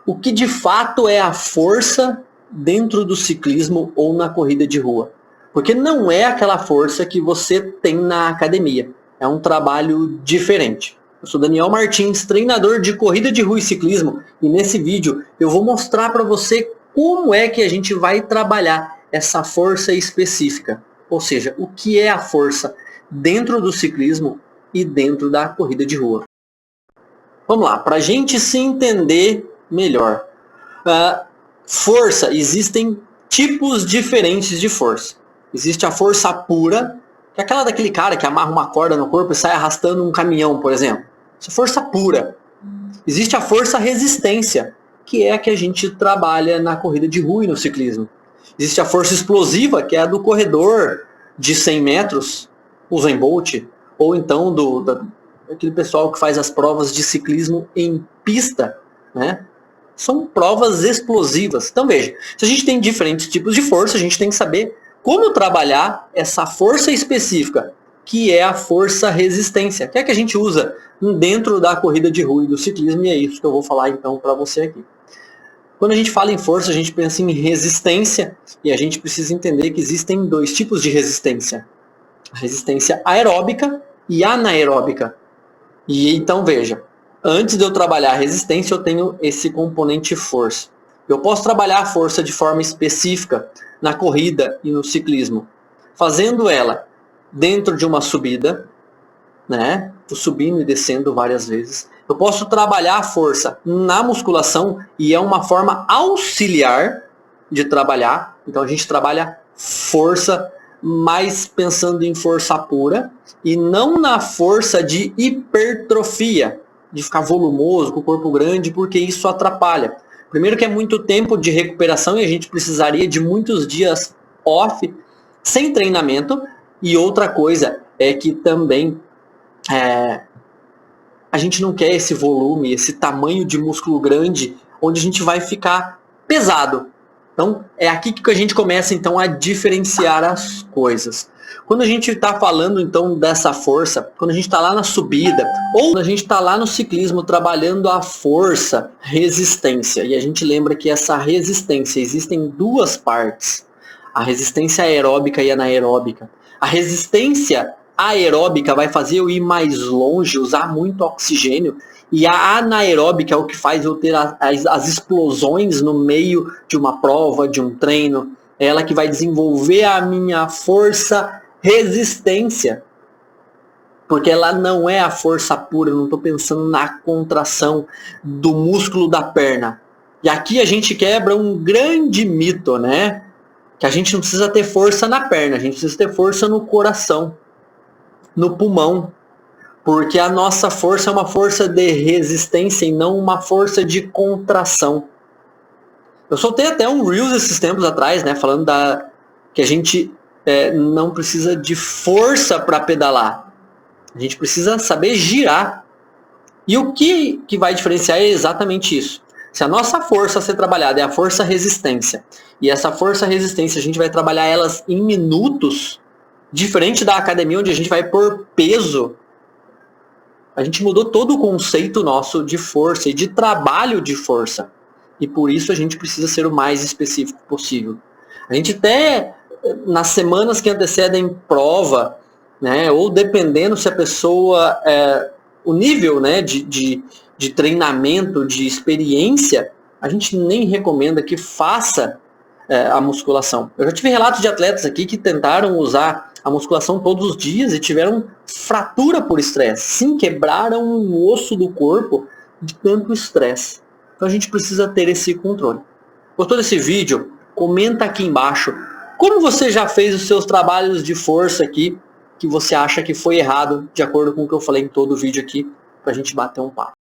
o que de fato é a força dentro do ciclismo ou na corrida de rua. Porque não é aquela força que você tem na academia. É um trabalho diferente. Eu sou Daniel Martins, treinador de corrida de rua e ciclismo, e nesse vídeo eu vou mostrar para você como é que a gente vai trabalhar essa força específica. Ou seja, o que é a força dentro do ciclismo e dentro da corrida de rua. Vamos lá, para a gente se entender melhor. Força, existem tipos diferentes de força. Existe a força pura, que é aquela daquele cara que amarra uma corda no corpo e sai arrastando um caminhão, por exemplo. Isso é força pura. Existe a força resistência, que é a que a gente trabalha na corrida de rua e no ciclismo. Existe a força explosiva, que é a do corredor de 100 metros, Usain Bolt, ou então aquele pessoal que faz as provas de ciclismo em pista, né? São provas explosivas. Então veja, se a gente tem diferentes tipos de força, a gente tem que saber como trabalhar essa força específica, que é a força resistência, que é a que a gente usa dentro da corrida de rua e do ciclismo, e é isso que eu vou falar então para você aqui. Quando a gente fala em força, a gente pensa em resistência, e a gente precisa entender que existem dois tipos de resistência. A resistência aeróbica e anaeróbica. E então veja, antes de eu trabalhar a resistência, eu tenho esse componente força. Eu posso trabalhar a força de forma específica na corrida e no ciclismo, fazendo ela dentro de uma subida, né? Subindo e descendo várias vezes. Eu posso trabalhar a força na musculação e é uma forma auxiliar de trabalhar. Então a gente trabalha força mais pensando em força pura e não na força de hipertrofia, de ficar volumoso, com o corpo grande, porque isso atrapalha. Primeiro que é muito tempo de recuperação e a gente precisaria de muitos dias off, sem treinamento. E outra coisa é que também a gente não quer esse volume, esse tamanho de músculo grande, onde a gente vai ficar pesado. Então, é aqui que a gente começa então a diferenciar as coisas. Quando a gente está falando então dessa força, quando a gente está lá na subida, ou quando a gente está lá no ciclismo trabalhando a força, resistência, e a gente lembra que essa resistência existem duas partes, a resistência aeróbica e anaeróbica. A resistência aeróbica vai fazer eu ir mais longe, usar muito oxigênio, e a anaeróbica é o que faz eu ter as explosões no meio de uma prova, de um treino. É ela que vai desenvolver a minha força resistência. Porque ela não é a força pura, eu não estou pensando na contração do músculo da perna. E aqui a gente quebra um grande mito, né? Que a gente não precisa ter força na perna, a gente precisa ter força no coração, no pulmão. Porque a nossa força é uma força de resistência e não uma força de contração. Eu soltei até um Reels esses tempos atrás, né, falando que a gente não precisa de força para pedalar. A gente precisa saber girar. E o que vai diferenciar é exatamente isso. Se a nossa força a ser trabalhada é a força resistência, e essa força resistência a gente vai trabalhar elas em minutos, diferente da academia onde a gente vai pôr peso, a gente mudou todo o conceito nosso de força e de trabalho de força. E por isso a gente precisa ser o mais específico possível. A gente até, nas semanas que antecedem prova, né, ou dependendo se a pessoa, o nível, né, de treinamento, de experiência, a gente nem recomenda que faça a musculação. Eu já tive relatos de atletas aqui que tentaram usar a musculação todos os dias e tiveram fratura por estresse. Sim, quebraram o osso do corpo de tanto estresse. Então a gente precisa ter esse controle. Gostou desse vídeo? Comenta aqui embaixo como você já fez os seus trabalhos de força aqui, que você acha que foi errado, de acordo com o que eu falei em todo o vídeo aqui, pra gente bater um papo.